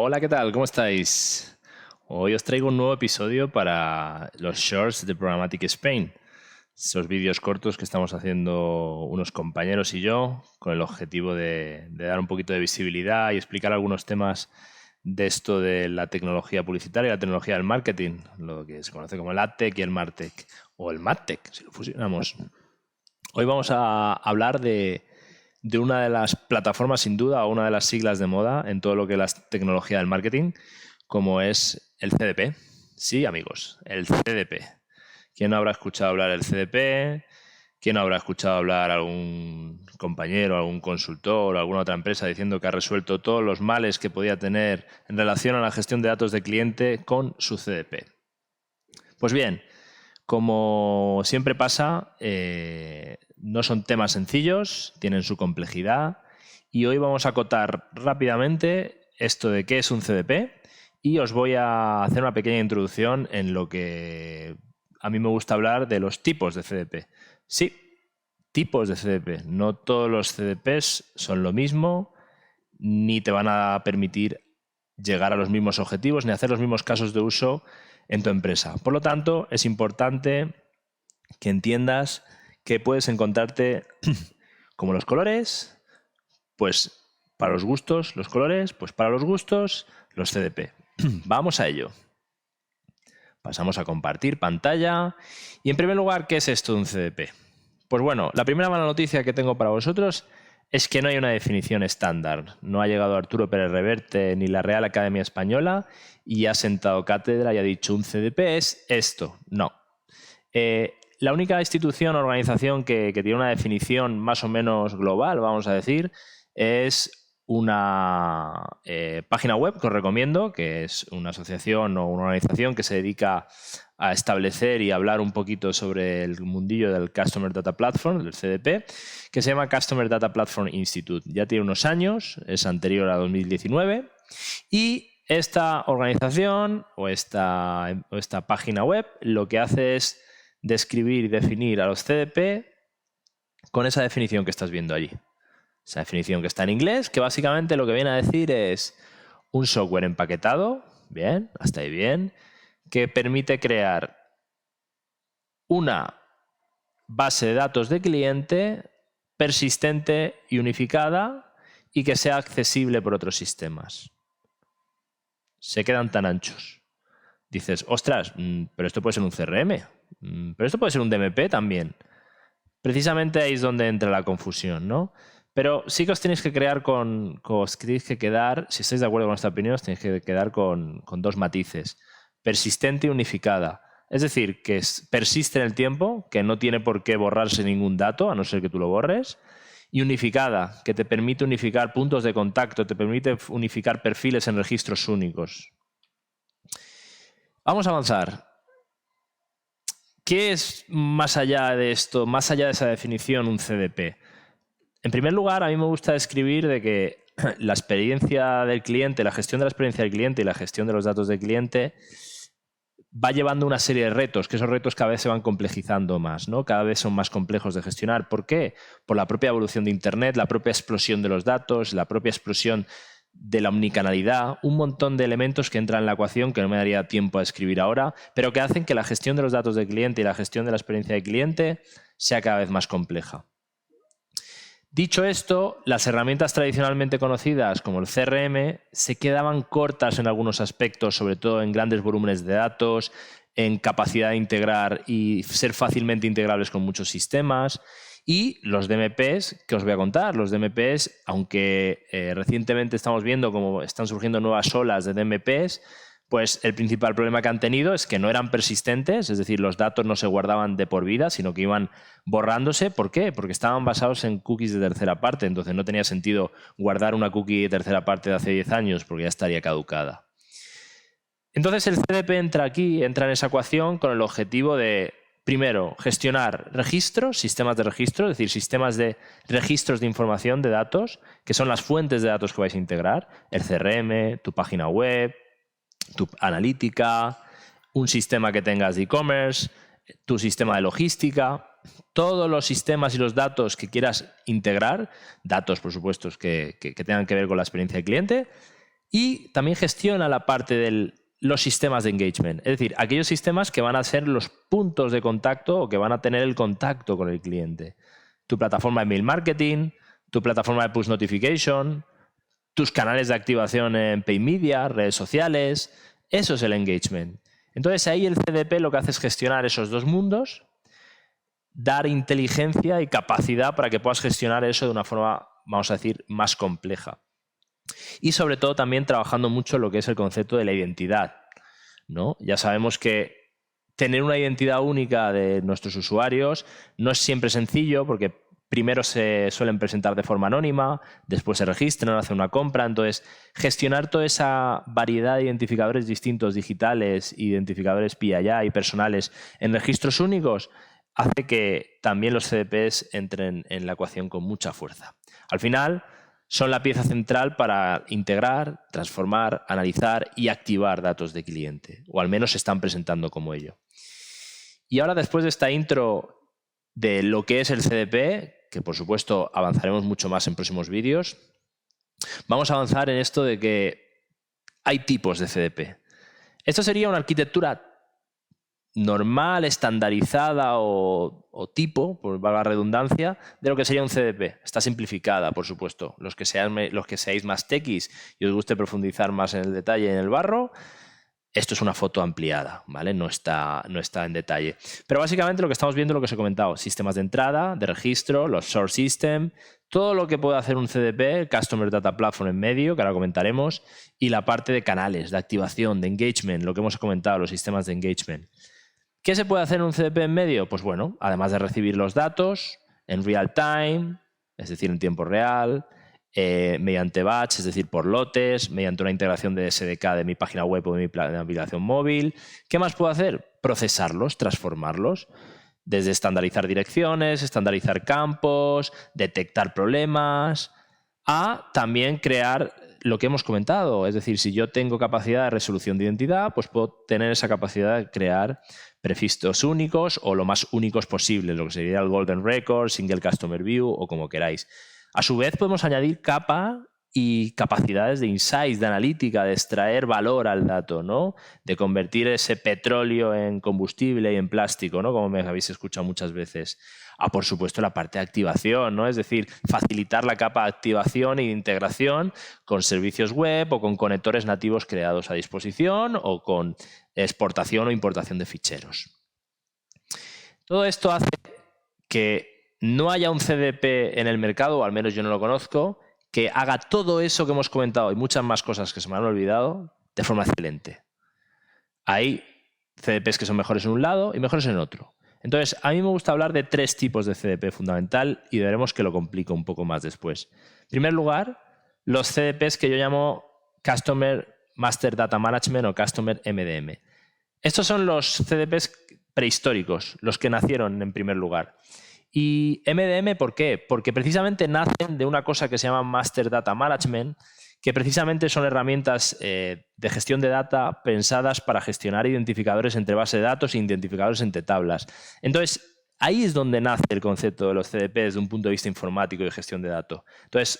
Hola, ¿qué tal? ¿Cómo estáis? Hoy os traigo un nuevo episodio para los shorts de Programmatic Spain. Esos vídeos cortos que estamos haciendo unos compañeros y yo con el objetivo de dar un poquito de visibilidad y explicar algunos temas de esto de la tecnología publicitaria y la tecnología del marketing, lo que se conoce como el AdTech y el MarTech, o el MadTech, si lo fusionamos. Hoy vamos a hablar de una de las plataformas, sin duda, o una de las siglas de moda en todo lo que es la tecnología del marketing, como es el CDP. Sí, amigos, el CDP. ¿Quién no habrá escuchado hablar del CDP? ¿Quién no habrá escuchado hablar a algún compañero, algún consultor o alguna otra empresa diciendo que ha resuelto todos los males que podía tener en relación a la gestión de datos de cliente con su CDP? Pues bien, como siempre pasa, no son temas sencillos, tienen su complejidad y hoy vamos a acotar rápidamente esto de qué es un CDP y os voy a hacer una pequeña introducción en lo que a mí me gusta hablar de los tipos de CDP. Sí, tipos de CDP. No todos los CDPs son lo mismo, ni te van a permitir llegar a los mismos objetivos, ni hacer los mismos casos de uso en tu empresa. Por lo tanto, es importante que entiendas que puedes encontrarte como los colores, pues para los gustos, los colores, pues para los gustos, los CDP. Vamos a ello. Pasamos a compartir pantalla. Y en primer lugar, ¿qué es esto de un CDP? Pues bueno, la primera mala noticia que tengo para vosotros es que no hay una definición estándar. No ha llegado Arturo Pérez Reverte ni la Real Academia Española y ha sentado cátedra y ha dicho un CDP es esto. No. La única institución o organización que tiene una definición más o menos global, vamos a decir, es una página web que os recomiendo, que es una asociación o una organización que se dedica a establecer y hablar un poquito sobre el mundillo del Customer Data Platform, del CDP, que se llama Customer Data Platform Institute. Ya tiene unos años, es anterior a 2019, y esta organización o esta página web lo que hace es describir y definir a los CDP con esa definición que estás viendo allí. Esa definición que está en inglés, que básicamente lo que viene a decir es un software empaquetado, bien, hasta ahí bien, que permite crear una base de datos de cliente persistente y unificada y que sea accesible por otros sistemas. Se quedan tan anchos. Dices, ostras, pero esto puede ser un CRM, pero esto puede ser un DMP también. Precisamente ahí es donde entra la confusión, ¿no? Pero sí que os tenéis que quedar, si estáis de acuerdo con esta opinión, os tenéis que quedar con dos matices. Persistente y unificada. Es decir, que persiste en el tiempo, que no tiene por qué borrarse ningún dato, a no ser que tú lo borres. Y unificada, que te permite unificar puntos de contacto, te permite unificar perfiles en registros únicos. Vamos a avanzar. ¿Qué es más allá de esto, más allá de esa definición, un CDP? En primer lugar, a mí me gusta describir de que la experiencia del cliente, la gestión de la experiencia del cliente y la gestión de los datos del cliente va llevando una serie de retos, que esos retos cada vez se van complejizando más, ¿no? Cada vez son más complejos de gestionar. ¿Por qué? Por la propia evolución de Internet, la propia explosión de los datos, la propia explosión de la omnicanalidad, un montón de elementos que entran en la ecuación que no me daría tiempo a describir ahora, pero que hacen que la gestión de los datos del cliente y la gestión de la experiencia del cliente sea cada vez más compleja. Dicho esto, las herramientas tradicionalmente conocidas como el CRM se quedaban cortas en algunos aspectos, sobre todo en grandes volúmenes de datos, en capacidad de integrar y ser fácilmente integrables con muchos sistemas. Y los DMPs, que os voy a contar, los DMPs, aunque recientemente estamos viendo cómo están surgiendo nuevas olas de DMPs, pues el principal problema que han tenido es que no eran persistentes, es decir, los datos no se guardaban de por vida, sino que iban borrándose. ¿Por qué? Porque estaban basados en cookies de tercera parte, entonces no tenía sentido guardar una cookie de tercera parte de hace 10 años porque ya estaría caducada. Entonces el CDP entra aquí, entra en esa ecuación con el objetivo de, primero, gestionar registros, sistemas de registro, es decir, sistemas de registros de información de datos, que son las fuentes de datos que vais a integrar, el CRM, tu página web, tu analítica, un sistema que tengas de e-commerce, tu sistema de logística, todos los sistemas y los datos que quieras integrar, datos por supuesto que tengan que ver con la experiencia del cliente, Y también gestiona la parte de los sistemas de engagement, es decir, aquellos sistemas que van a ser los puntos de contacto o que van a tener el contacto con el cliente. Tu plataforma de mail marketing, tu plataforma de push notification, tus canales de activación en paid media, redes sociales, eso es el engagement. Entonces ahí el CDP lo que hace es gestionar esos dos mundos, dar inteligencia y capacidad para que puedas gestionar eso de una forma, vamos a decir, más compleja. Y sobre todo también trabajando mucho lo que es el concepto de la identidad, ¿no? Ya sabemos que tener una identidad única de nuestros usuarios no es siempre sencillo porque primero se suelen presentar de forma anónima, después se registran, hacen una compra. Entonces, gestionar toda esa variedad de identificadores distintos digitales, identificadores PII y personales en registros únicos hace que también los CDPs entren en la ecuación con mucha fuerza. Al final, son la pieza central para integrar, transformar, analizar y activar datos de cliente, o al menos se están presentando como ello. Y ahora, después de esta intro de lo que es el CDP, que por supuesto avanzaremos mucho más en próximos vídeos, vamos a avanzar en esto de que hay tipos de CDP. Esto sería una arquitectura normal, estandarizada o tipo, por valga la redundancia, de lo que sería un CDP. Está simplificada, por supuesto. Los que seáis más techis y os guste profundizar más en el detalle en el barro, esto es una foto ampliada, ¿vale? No está en detalle. Pero básicamente lo que estamos viendo es lo que os he comentado. Sistemas de entrada, de registro, los source system, todo lo que puede hacer un CDP, el Customer Data Platform en medio, que ahora comentaremos, y la parte de canales, de activación, de engagement, lo que hemos comentado, los sistemas de engagement. ¿Qué se puede hacer en un CDP en medio? Pues bueno, además de recibir los datos en real time, es decir, en tiempo real, mediante batch, es decir, por lotes, mediante una integración de SDK de mi página web o de mi aplicación móvil. ¿Qué más puedo hacer? Procesarlos, transformarlos. Desde estandarizar direcciones, estandarizar campos, detectar problemas, a también crear lo que hemos comentado. Es decir, si yo tengo capacidad de resolución de identidad, pues puedo tener esa capacidad de crear prefixos únicos o lo más únicos posible, lo que sería el Golden Record, Single Customer View o como queráis. A su vez, podemos añadir capa y capacidades de insights, de analítica, de extraer valor al dato, ¿no? De convertir ese petróleo en combustible y en plástico, ¿no? Como me habéis escuchado muchas veces. Por supuesto, la parte de activación, ¿no? Es decir, facilitar la capa de activación e de integración con servicios web o con conectores nativos creados a disposición o con exportación o importación de ficheros. Todo esto hace que no haya un CDP en el mercado, o al menos yo no lo conozco, que haga todo eso que hemos comentado y muchas más cosas que se me han olvidado de forma excelente. Hay CDPs que son mejores en un lado y mejores en otro. Entonces, a mí me gusta hablar de 3 tipos de CDP fundamental y veremos que lo complico un poco más después. En primer lugar, los CDPs que yo llamo Customer Master Data Management o Customer MDM. Estos son los CDPs prehistóricos, los que nacieron en primer lugar. ¿Y MDM por qué? Porque precisamente nacen de una cosa que se llama Master Data Management, que precisamente son herramientas de gestión de data pensadas para gestionar identificadores entre base de datos e identificadores entre tablas. Entonces, ahí es donde nace el concepto de los CDP desde un punto de vista informático y de gestión de datos. Entonces,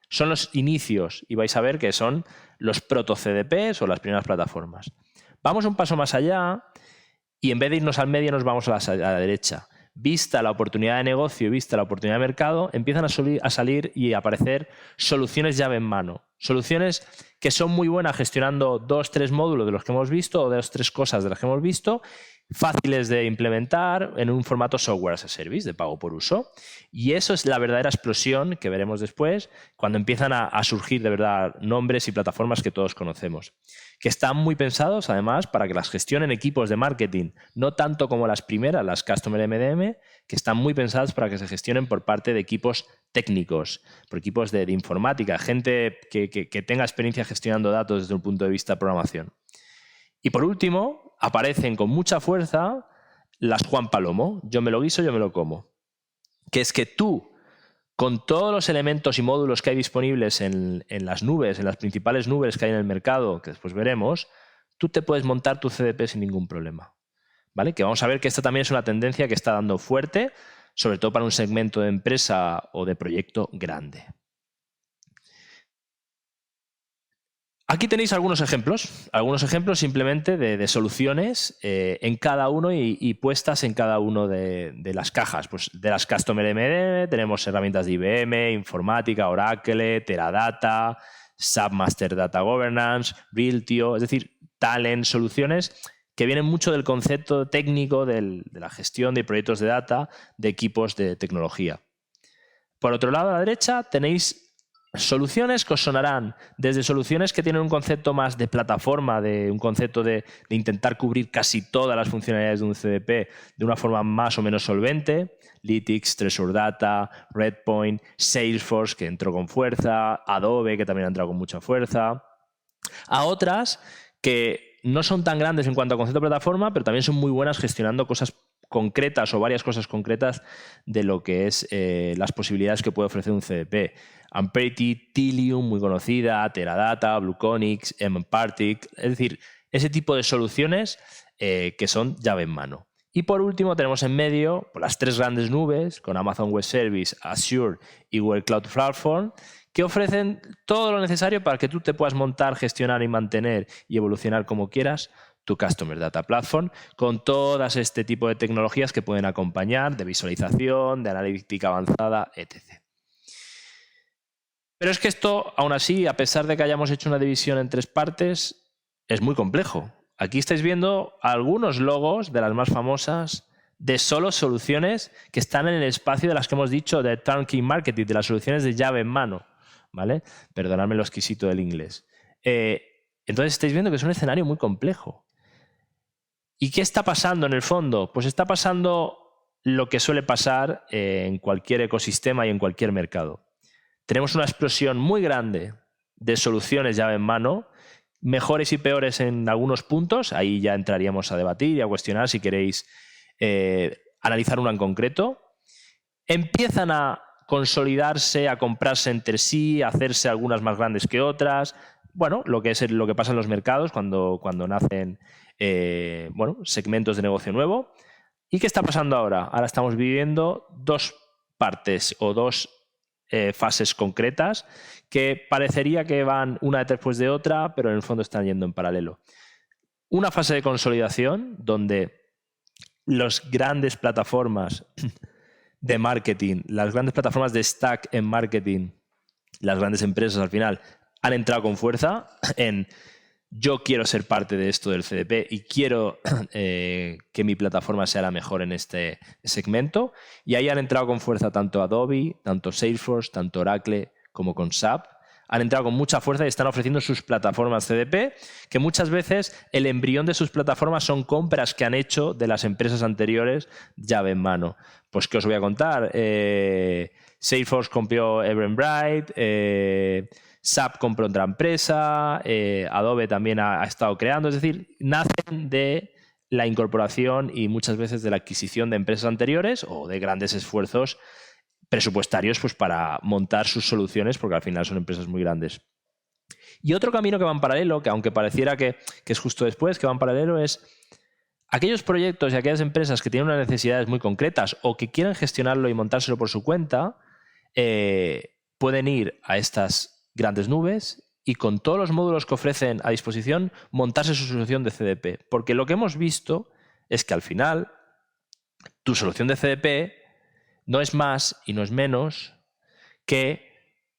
son los inicios y vais a ver que son los proto-CDPs o las primeras plataformas. Vamos un paso más allá y en vez de irnos al medio nos vamos a la derecha. Vista la oportunidad de negocio y vista la oportunidad de mercado, empiezan a salir y a aparecer soluciones llave en mano. Soluciones que son muy buenas gestionando 2 o 3 módulos de los que hemos visto o 2 o 3 cosas de las que hemos visto, fáciles de implementar en un formato software as a service, de pago por uso. Y eso es la verdadera explosión que veremos después cuando empiezan a surgir de verdad nombres y plataformas que todos conocemos, que están muy pensados además para que las gestionen equipos de marketing, no tanto como las primeras, las Customer MDM, que están muy pensadas para que se gestionen por parte de equipos técnicos, por equipos de informática, gente que tenga experiencia gestionando datos desde un punto de vista de programación. Y por último, aparecen con mucha fuerza las Juan Palomo, yo me lo guiso, yo me lo como. Que es que tú, con todos los elementos y módulos que hay disponibles en las nubes, en las principales nubes que hay en el mercado, que después veremos, tú te puedes montar tu CDP sin ningún problema. ¿Vale? Que vamos a ver que esta también es una tendencia que está dando fuerte, sobre todo para un segmento de empresa o de proyecto grande. Aquí tenéis algunos ejemplos simplemente de soluciones en cada uno y puestas en cada uno de las cajas. Pues de las Customer MDM tenemos herramientas de IBM, Informática, Oracle, Teradata, SAP Master Data Governance, Realtio, es decir, Talent, soluciones que vienen mucho del concepto técnico de la gestión de proyectos de data de equipos de tecnología. Por otro lado, a la derecha tenéis soluciones que os sonarán desde soluciones que tienen un concepto más de plataforma, de un concepto de intentar cubrir casi todas las funcionalidades de un CDP de una forma más o menos solvente. Lytics, Treasure Data, Redpoint, Salesforce, que entró con fuerza, Adobe, que también ha entrado con mucha fuerza. A otras que no son tan grandes en cuanto a concepto de plataforma, pero también son muy buenas gestionando cosas concretas o varias cosas concretas de lo que es las posibilidades que puede ofrecer un CDP. Amperity, Tilium, muy conocida, Teradata, Blueconics, Mpartic, es decir, ese tipo de soluciones que son llave en mano. Y por último tenemos en medio las tres grandes nubes con Amazon Web Service, Azure y Google Cloud Platform, que ofrecen todo lo necesario para que tú te puedas montar, gestionar y mantener y evolucionar como quieras tu Customer Data Platform con todas este tipo de tecnologías que pueden acompañar de visualización, de analítica avanzada, etc. Pero es que esto, aún así, a pesar de que hayamos hecho una división en tres partes, es muy complejo. Aquí estáis viendo algunos logos de las más famosas de solo soluciones que están en el espacio de las que hemos dicho de turnkey marketing, de las soluciones de llave en mano, ¿vale? Perdonadme lo exquisito del inglés. Entonces estáis viendo que es un escenario muy complejo. ¿Y qué está pasando en el fondo? Pues está pasando lo que suele pasar en cualquier ecosistema y en cualquier mercado. Tenemos una explosión muy grande de soluciones llave en mano, mejores y peores en algunos puntos. Ahí ya entraríamos a debatir y a cuestionar si queréis analizar una en concreto. Empiezan a consolidarse, a comprarse entre sí, a hacerse algunas más grandes que otras. Bueno, lo que pasa en los mercados cuando nacen segmentos de negocio nuevo. ¿Y qué está pasando ahora? Ahora estamos viviendo dos partes o dos fases concretas que parecería que van una después de otra, pero en el fondo están yendo en paralelo. Una fase de consolidación donde las grandes plataformas de marketing, las grandes plataformas de stack en marketing, las grandes empresas al final han entrado con fuerza en yo quiero ser parte de esto del CDP y quiero que mi plataforma sea la mejor en este segmento. Y ahí han entrado con fuerza tanto Adobe, tanto Salesforce, tanto Oracle como con SAP. Han entrado con mucha fuerza y están ofreciendo sus plataformas CDP, que muchas veces el embrión de sus plataformas son compras que han hecho de las empresas anteriores llave en mano. Pues, ¿qué os voy a contar? Salesforce compró Eventbrite, SAP compró otra empresa, Adobe también ha estado creando, es decir, nacen de la incorporación y muchas veces de la adquisición de empresas anteriores o de grandes esfuerzos presupuestarios pues, para montar sus soluciones, porque al final son empresas muy grandes. Y otro camino que va en paralelo, que aunque pareciera que es justo después, que va en paralelo, es aquellos proyectos y aquellas empresas que tienen unas necesidades muy concretas o que quieren gestionarlo y montárselo por su cuenta, pueden ir a estas grandes nubes y con todos los módulos que ofrecen a disposición montarse su solución de CDP. Porque lo que hemos visto es que al final tu solución de CDP no es más y no es menos que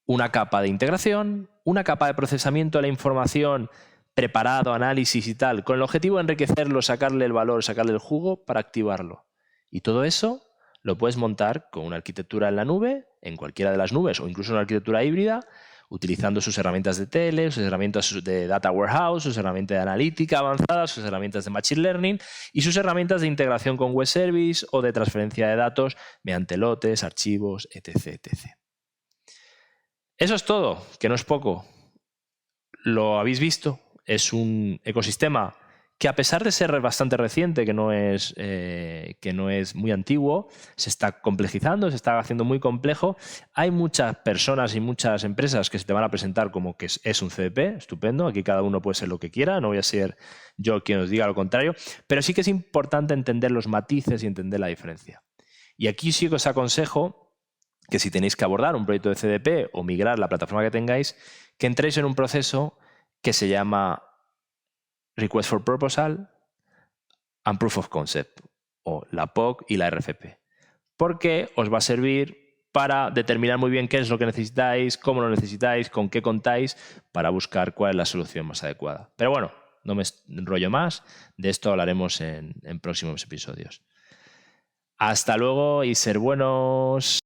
una capa de integración, una capa de procesamiento de la información preparado, análisis y tal, con el objetivo de enriquecerlo, sacarle el valor, sacarle el jugo para activarlo. Y todo eso lo puedes montar con una arquitectura en la nube, en cualquiera de las nubes o incluso una arquitectura híbrida, utilizando sus herramientas de TL, sus herramientas de Data Warehouse, sus herramientas de analítica avanzada, sus herramientas de Machine Learning y sus herramientas de integración con Web Service o de transferencia de datos mediante lotes, archivos, etc., etc. Eso es todo, que no es poco. Lo habéis visto, es un ecosistema que a pesar de ser bastante reciente, que no es muy antiguo, se está complejizando, se está haciendo muy complejo. Hay muchas personas y muchas empresas que se te van a presentar como que es un CDP, estupendo, aquí cada uno puede ser lo que quiera, no voy a ser yo quien os diga lo contrario, pero sí que es importante entender los matices y entender la diferencia. Y aquí sí que os aconsejo que si tenéis que abordar un proyecto de CDP o migrar la plataforma que tengáis, que entréis en un proceso que se llama Request for Proposal and Proof of Concept, o la POC y la RFP, porque os va a servir para determinar muy bien qué es lo que necesitáis, cómo lo necesitáis, con qué contáis, para buscar cuál es la solución más adecuada. Pero bueno, no me enrollo más, de esto hablaremos en próximos episodios. Hasta luego y ser buenos.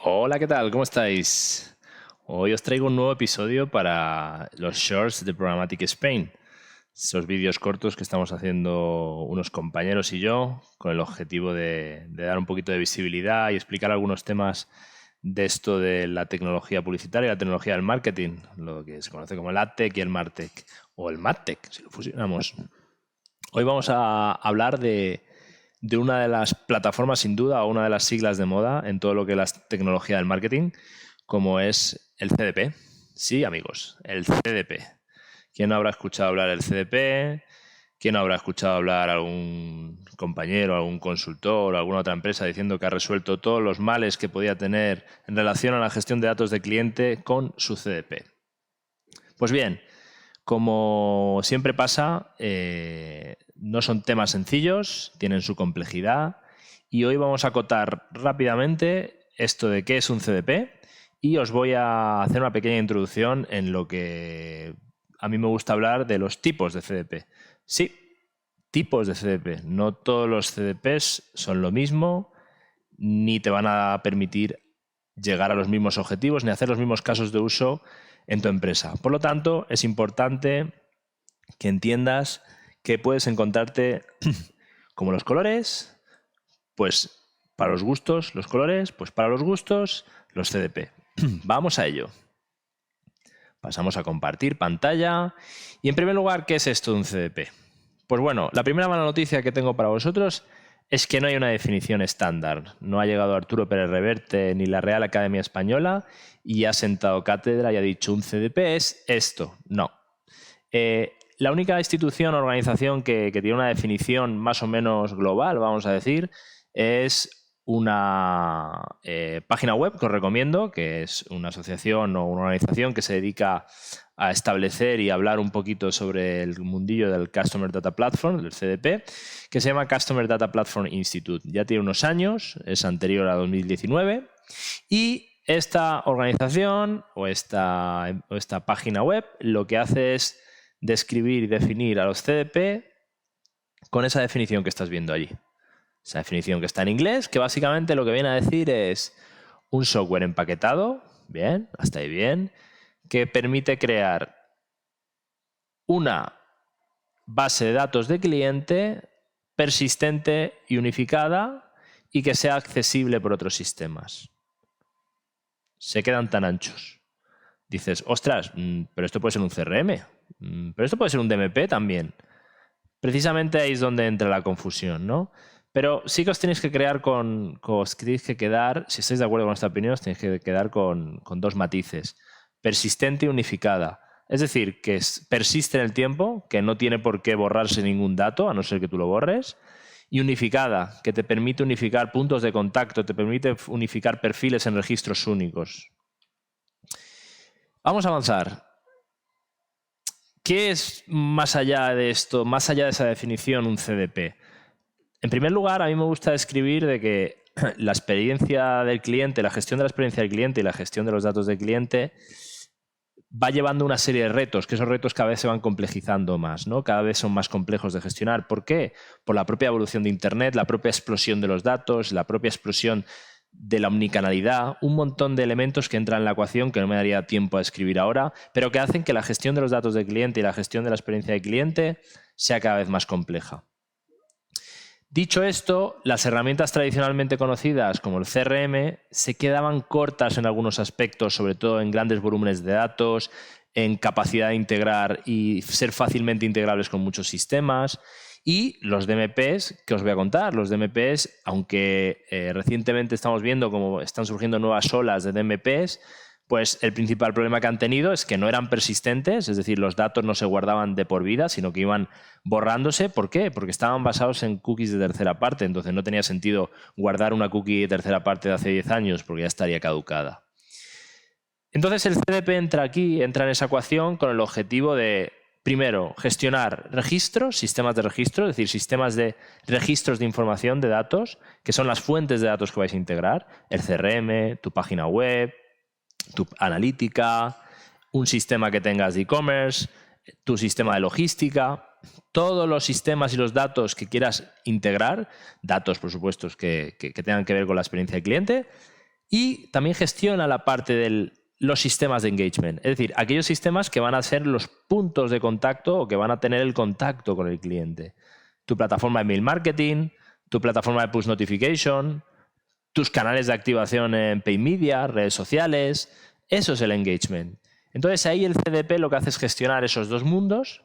Hola, ¿qué tal? ¿Cómo estáis? Hoy os traigo un nuevo episodio para los Shorts de Programmatic Spain. Esos vídeos cortos que estamos haciendo unos compañeros y yo con el objetivo de dar un poquito de visibilidad y explicar algunos temas de esto de la tecnología publicitaria y la tecnología del marketing, lo que se conoce como el AdTech y el MarTech, o el MadTech, si lo fusionamos. Hoy vamos a hablar de una de las plataformas, sin duda, o una de las siglas de moda en todo lo que es la tecnología del marketing, como es el CDP. Sí, amigos, el CDP. ¿Quién no habrá escuchado hablar del CDP? ¿Quién no habrá escuchado hablar a algún compañero, algún consultor o alguna otra empresa diciendo que ha resuelto todos los males que podía tener en relación a la gestión de datos de cliente con su CDP? Pues bien, como siempre pasa, no son temas sencillos, tienen su complejidad, y hoy vamos a acotar rápidamente esto de qué es un CDP y os voy a hacer una pequeña introducción en lo que a mí me gusta hablar de los tipos de CDP. Sí, tipos de CDP. No todos los CDPs son lo mismo, ni te van a permitir llegar a los mismos objetivos, ni hacer los mismos casos de uso en tu empresa. Por lo tanto, es importante que entiendas que puedes encontrarte como los colores, pues para los gustos, los colores, pues para los gustos, los CDP. Vamos a ello. Pasamos a compartir pantalla. Y en primer lugar, ¿qué es esto de un CDP? Pues bueno, la primera mala noticia que tengo para vosotros es que no hay una definición estándar. No ha llegado Arturo Pérez Reverte ni la Real Academia Española y ha sentado cátedra y ha dicho un CDP es esto. No. La única institución o organización que tiene una definición más o menos global, vamos a decir, es una página web que os recomiendo, que es una asociación o una organización que se dedica a establecer y hablar un poquito sobre el mundillo del Customer Data Platform, del CDP, que se llama Customer Data Platform Institute. Ya tiene unos años, es anterior a 2019, y esta organización o esta página web lo que hace es describir y definir a los CDP con esa definición que estás viendo allí. Esa definición que está en inglés, que básicamente lo que viene a decir es un software empaquetado, bien, hasta ahí bien, que permite crear una base de datos de cliente persistente y unificada y que sea accesible por otros sistemas. Se quedan tan anchos. Dices, ostras, pero esto puede ser un CRM, pero esto puede ser un DMP también. Precisamente ahí es donde entra la confusión, ¿no? Pero sí que os tenéis que quedar, si estáis de acuerdo con esta opinión, os tenéis que quedar con dos matices. Persistente y unificada. Es decir, que persiste en el tiempo, que no tiene por qué borrarse ningún dato, a no ser que tú lo borres. Y unificada, que te permite unificar puntos de contacto, te permite unificar perfiles en registros únicos. Vamos a avanzar. ¿Qué es más allá de esto, más allá de esa definición, un CDP? En primer lugar, a mí me gusta describir de que la experiencia del cliente, la gestión de la experiencia del cliente y la gestión de los datos del cliente va llevando una serie de retos, que esos retos cada vez se van complejizando más, ¿no? Cada vez son más complejos de gestionar. ¿Por qué? Por la propia evolución de Internet, la propia explosión de los datos, la propia explosión de la omnicanalidad, un montón de elementos que entran en la ecuación que no me daría tiempo a describir ahora, pero que hacen que la gestión de los datos del cliente y la gestión de la experiencia del cliente sea cada vez más compleja. Dicho esto, las herramientas tradicionalmente conocidas como el CRM se quedaban cortas en algunos aspectos, sobre todo en grandes volúmenes de datos, en capacidad de integrar y ser fácilmente integrables con muchos sistemas. Y los DMPs, que os voy a contar, los DMPs, aunque recientemente estamos viendo cómo están surgiendo nuevas olas de DMPs, pues el principal problema que han tenido es que no eran persistentes, es decir, los datos no se guardaban de por vida, sino que iban borrándose. ¿Por qué? Porque estaban basados en cookies de tercera parte, entonces no tenía sentido guardar una cookie de tercera parte de hace 10 años porque ya estaría caducada. Entonces el CDP entra en esa ecuación con el objetivo de, primero, gestionar registros, sistemas de registro, es decir, sistemas de registros de información de datos, que son las fuentes de datos que vais a integrar, el CRM, tu página web, tu analítica, un sistema que tengas de e-commerce, tu sistema de logística, todos los sistemas y los datos que quieras integrar, datos, por supuesto, que tengan que ver con la experiencia del cliente, y también gestiona la parte de los sistemas de engagement, es decir, aquellos sistemas que van a ser los puntos de contacto o que van a tener el contacto con el cliente. Tu plataforma de mail marketing, tu plataforma de push notification, tus canales de activación en paid media, redes sociales, eso es el engagement. Entonces ahí el CDP lo que hace es gestionar esos dos mundos,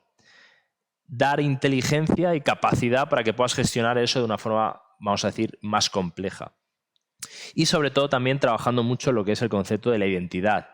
dar inteligencia y capacidad para que puedas gestionar eso de una forma, vamos a decir, más compleja. Y sobre todo también trabajando mucho lo que es el concepto de la identidad,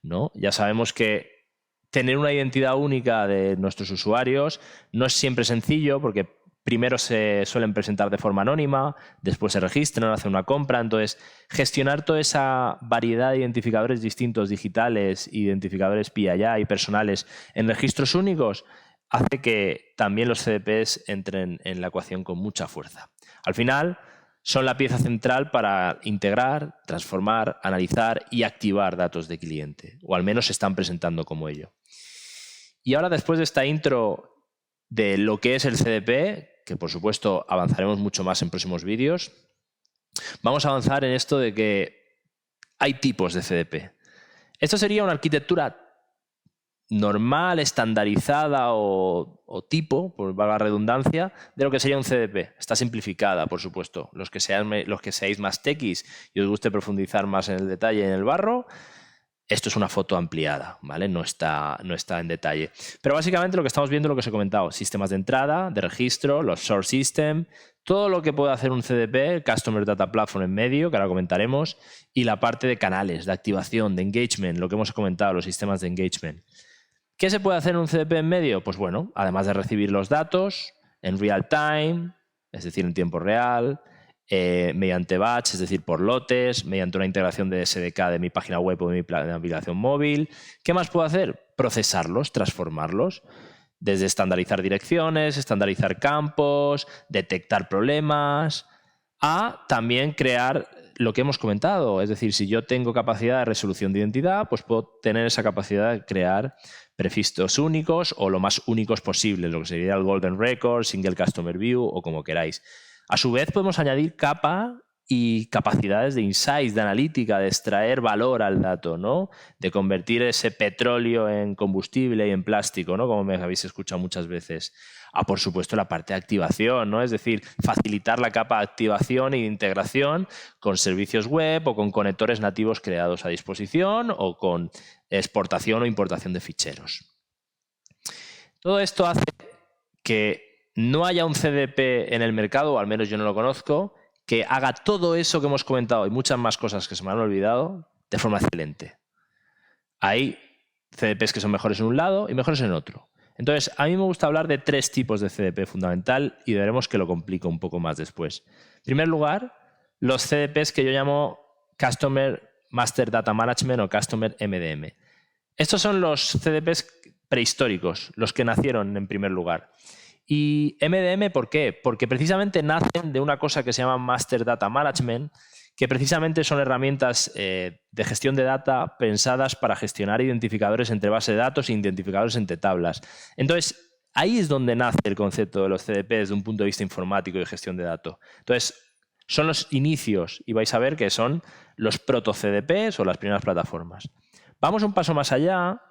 ¿no? Ya sabemos que tener una identidad única de nuestros usuarios no es siempre sencillo porque primero se suelen presentar de forma anónima, después se registran, hacen una compra. Entonces, gestionar toda esa variedad de identificadores distintos digitales, identificadores PII y personales en registros únicos, hace que también los CDPs entren en la ecuación con mucha fuerza. Al final, son la pieza central para integrar, transformar, analizar y activar datos de cliente, o al menos se están presentando como ello. Y ahora, después de esta intro de lo que es el CDP, que por supuesto avanzaremos mucho más en próximos vídeos, vamos a avanzar en esto de que hay tipos de CDP. Esto sería una arquitectura normal, estandarizada o tipo, por valga la redundancia, de lo que sería un CDP. Está simplificada, por supuesto. Los que seáis más techies y os guste profundizar más en el detalle en el barro, esto es una foto ampliada, ¿vale? No está en detalle. Pero básicamente lo que estamos viendo es lo que os he comentado. Sistemas de entrada, de registro, los source system, todo lo que puede hacer un CDP, Customer Data Platform en medio, que ahora comentaremos, y la parte de canales, de activación, de engagement, lo que hemos comentado, los sistemas de engagement. ¿Qué se puede hacer en un CDP en medio? Pues bueno, además de recibir los datos en real time, es decir, en tiempo real, mediante batch, es decir, por lotes, mediante una integración de SDK de mi página web o de mi aplicación móvil. ¿Qué más puedo hacer? Procesarlos, transformarlos. Desde estandarizar direcciones, estandarizar campos, detectar problemas, a también crear lo que hemos comentado. Es decir, si yo tengo capacidad de resolución de identidad, pues puedo tener esa capacidad de crear prefixos únicos o lo más únicos posible, lo que sería el Golden Record, Single Customer View o como queráis. A su vez podemos añadir capa y capacidades de insights, de analítica, de extraer valor al dato, ¿no? De convertir ese petróleo en combustible y en plástico, ¿no? Como me habéis escuchado muchas veces. Por supuesto, la parte de activación, ¿no? Es decir, facilitar la capa de activación e integración con servicios web o con conectores nativos creados a disposición o con exportación o importación de ficheros. Todo esto hace que no haya un CDP en el mercado, o al menos yo no lo conozco, que haga todo eso que hemos comentado y muchas más cosas que se me han olvidado de forma excelente. Hay CDPs que son mejores en un lado y mejores en otro. Entonces, a mí me gusta hablar de 3 tipos de CDP fundamental y veremos que lo complico un poco más después. En primer lugar, los CDPs que yo llamo Customer Master Data Management o Customer MDM. Estos son los CDPs prehistóricos, los que nacieron en primer lugar. ¿Y MDM por qué? Porque precisamente nacen de una cosa que se llama Master Data Management, que precisamente son herramientas de gestión de data pensadas para gestionar identificadores entre base de datos e identificadores entre tablas. Entonces, ahí es donde nace el concepto de los CDP desde un punto de vista informático y de gestión de datos. Entonces, son los inicios y vais a ver que son los proto-CDPs o las primeras plataformas. Vamos un paso más allá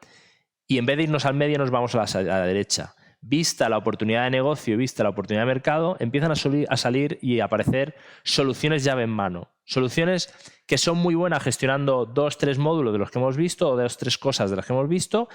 y en vez de irnos al medio nos vamos a la derecha. Vista la oportunidad de negocio y vista la oportunidad de mercado, empiezan a salir y a aparecer soluciones llave en mano. Soluciones que son muy buenas gestionando 2-3 módulos de los que hemos visto o 2-3 cosas de las que hemos visto,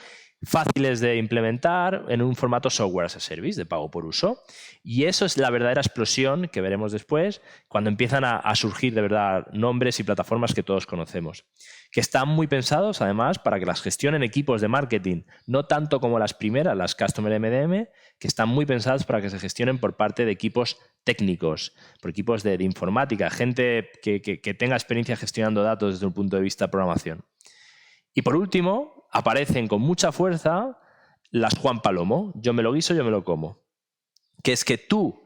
fáciles de implementar en un formato software as a service, de pago por uso. Y eso es la verdadera explosión que veremos después cuando empiezan a surgir de verdad nombres y plataformas que todos conocemos, que están muy pensados además para que las gestionen equipos de marketing, no tanto como las primeras, las Customer MDM, que están muy pensadas para que se gestionen por parte de equipos técnicos, por equipos de informática, gente que tenga experiencia gestionando datos desde un punto de vista de programación. Y por último, aparecen con mucha fuerza las Juan Palomo. Yo me lo guiso, yo me lo como. Que es que tú,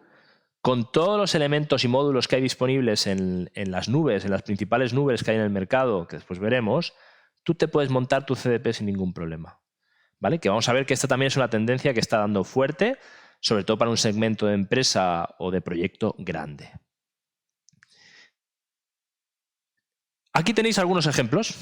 con todos los elementos y módulos que hay disponibles en las nubes, en las principales nubes que hay en el mercado, que después veremos, tú te puedes montar tu CDP sin ningún problema. ¿Vale? Que vamos a ver que esta también es una tendencia que está dando fuerte, sobre todo para un segmento de empresa o de proyecto grande. Aquí tenéis algunos ejemplos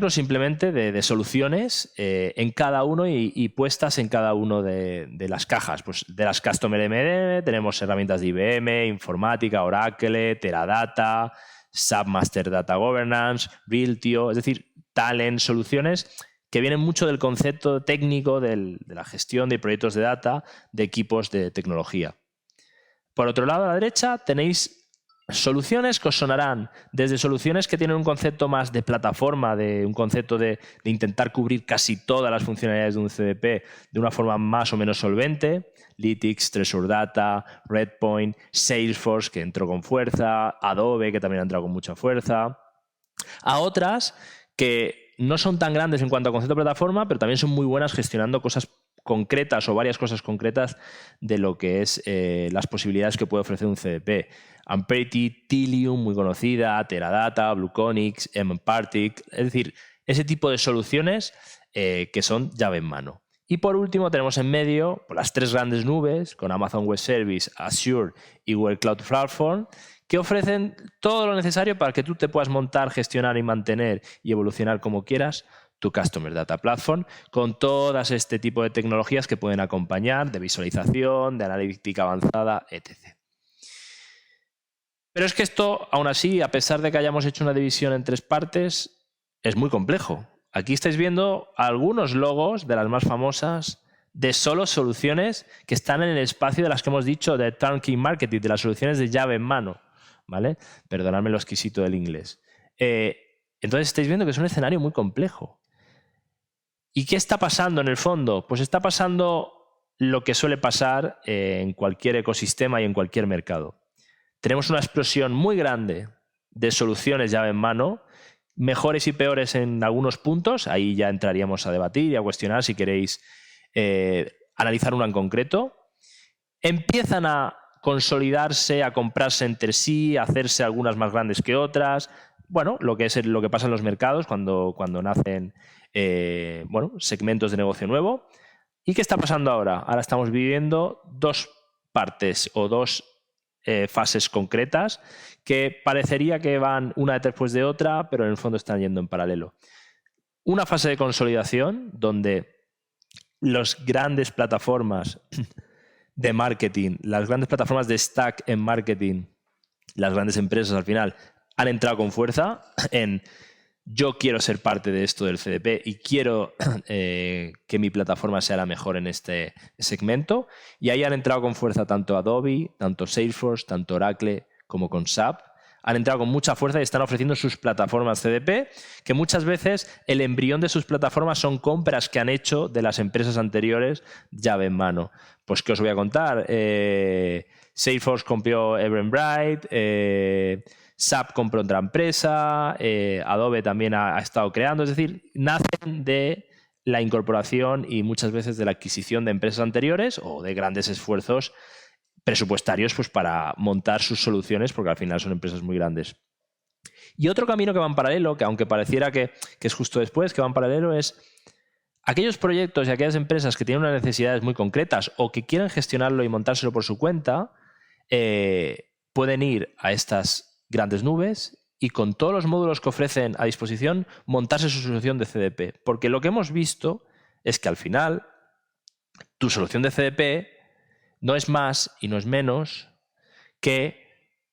simplemente de soluciones en cada uno y puestas en cada uno de las cajas. Pues de las Customer MDM tenemos herramientas de IBM, Informática, Oracle, Teradata, SAP Master Data Governance, Realtio, es decir, Talent, soluciones que vienen mucho del concepto técnico de la gestión de proyectos de data de equipos de tecnología. Por otro lado, a la derecha tenéis soluciones que os sonarán desde soluciones que tienen un concepto más de plataforma, de un concepto de intentar cubrir casi todas las funcionalidades de un CDP de una forma más o menos solvente. Lytics, Treasure Data, Redpoint, Salesforce, que entró con fuerza, Adobe, que también ha entrado con mucha fuerza. A otras que no son tan grandes en cuanto a concepto de plataforma, pero también son muy buenas gestionando cosas concretas o varias cosas concretas de lo que es las posibilidades que puede ofrecer un CDP. Amperity, Tilium, muy conocida, Teradata, Blueconics, Mpartic, es decir, ese tipo de soluciones que son llave en mano. Y por último tenemos en medio pues, las tres grandes nubes con Amazon Web Service, Azure y Google Cloud Platform, que ofrecen todo lo necesario para que tú te puedas montar, gestionar y mantener y evolucionar como quieras tu Customer Data Platform con todas este tipo de tecnologías que pueden acompañar de visualización, de analítica avanzada, etc. Pero es que esto, aún así, a pesar de que hayamos hecho una división en tres partes, es muy complejo. Aquí estáis viendo algunos logos de las más famosas de solo soluciones que están en el espacio de las que hemos dicho de turnkey marketing, de las soluciones de llave en mano. ¿Vale? Perdonadme lo exquisito del inglés. Entonces estáis viendo que es un escenario muy complejo. ¿Y qué está pasando en el fondo? Pues está pasando lo que suele pasar en cualquier ecosistema y en cualquier mercado. Tenemos una explosión muy grande de soluciones llave en mano, mejores y peores en algunos puntos. Ahí ya entraríamos a debatir y a cuestionar si queréis analizar una en concreto. Empiezan a consolidarse, a comprarse entre sí, a hacerse algunas más grandes que otras. Bueno, lo que pasa en los mercados cuando nacen segmentos de negocio nuevo. ¿Y qué está pasando ahora? Ahora estamos viviendo dos partes o dos fases concretas que parecería que van una después de otra, pero en el fondo están yendo en paralelo. Una fase de consolidación donde las grandes plataformas de marketing, las grandes plataformas de stack en marketing, las grandes empresas al final han entrado con fuerza en yo quiero ser parte de esto del CDP y quiero que mi plataforma sea la mejor en este segmento. Y ahí han entrado con fuerza tanto Adobe, tanto Salesforce, tanto Oracle como con SAP. Han entrado con mucha fuerza y están ofreciendo sus plataformas CDP, que muchas veces el embrión de sus plataformas son compras que han hecho de las empresas anteriores llave en mano. Pues, ¿qué os voy a contar? Salesforce compró Eventbrite, SAP compró otra empresa, Adobe también ha estado creando, es decir, nacen de la incorporación y muchas veces de la adquisición de empresas anteriores o de grandes esfuerzos presupuestarios pues, para montar sus soluciones, porque al final son empresas muy grandes. Y otro camino que va en paralelo, que aunque pareciera que es justo después, que va en paralelo, es aquellos proyectos y aquellas empresas que tienen unas necesidades muy concretas o que quieren gestionarlo y montárselo por su cuenta, pueden ir a estas grandes nubes y con todos los módulos que ofrecen a disposición montarse su solución de CDP. Porque lo que hemos visto es que al final tu solución de CDP no es más y no es menos que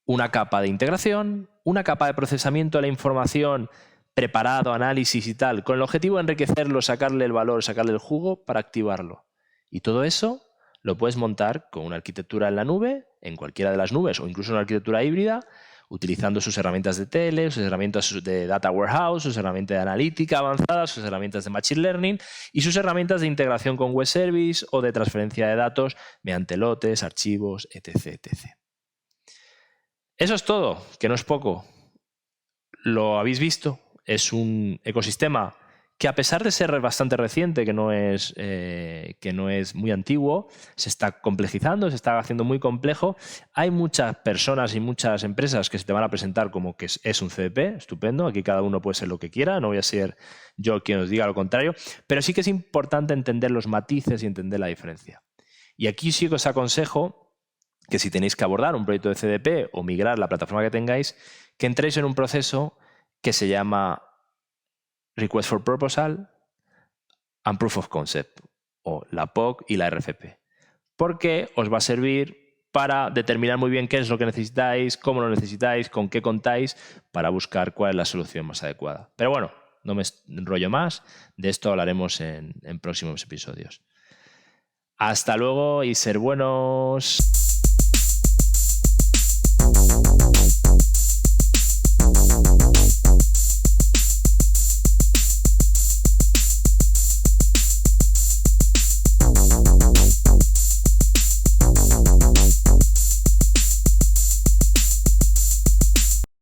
una capa de integración, una capa de procesamiento de la información preparado, análisis y tal, con el objetivo de enriquecerlo, sacarle el valor, sacarle el jugo para activarlo. Y todo eso lo puedes montar con una arquitectura en la nube, en cualquiera de las nubes o incluso una arquitectura híbrida, utilizando sus herramientas de tele, sus herramientas de data warehouse, sus herramientas de analítica avanzada, sus herramientas de machine learning y sus herramientas de integración con web service o de transferencia de datos mediante lotes, archivos, etc, etc. Eso es todo, que no es poco. Lo habéis visto, es un ecosistema que a pesar de ser bastante reciente, que no es muy antiguo, se está complejizando, se está haciendo muy complejo. Hay muchas personas y muchas empresas que se te van a presentar como que es un CDP, estupendo, aquí cada uno puede ser lo que quiera, no voy a ser yo quien os diga lo contrario, pero sí que es importante entender los matices y entender la diferencia. Y aquí sí que os aconsejo que si tenéis que abordar un proyecto de CDP o migrar la plataforma que tengáis, que entréis en un proceso que se llama Request for Proposal and Proof of Concept, o la POC y la RFP, porque os va a servir para determinar muy bien qué es lo que necesitáis, cómo lo necesitáis, con qué contáis, para buscar cuál es la solución más adecuada. Pero bueno, no me enrollo más, de esto hablaremos en próximos episodios. Hasta luego y ser buenos.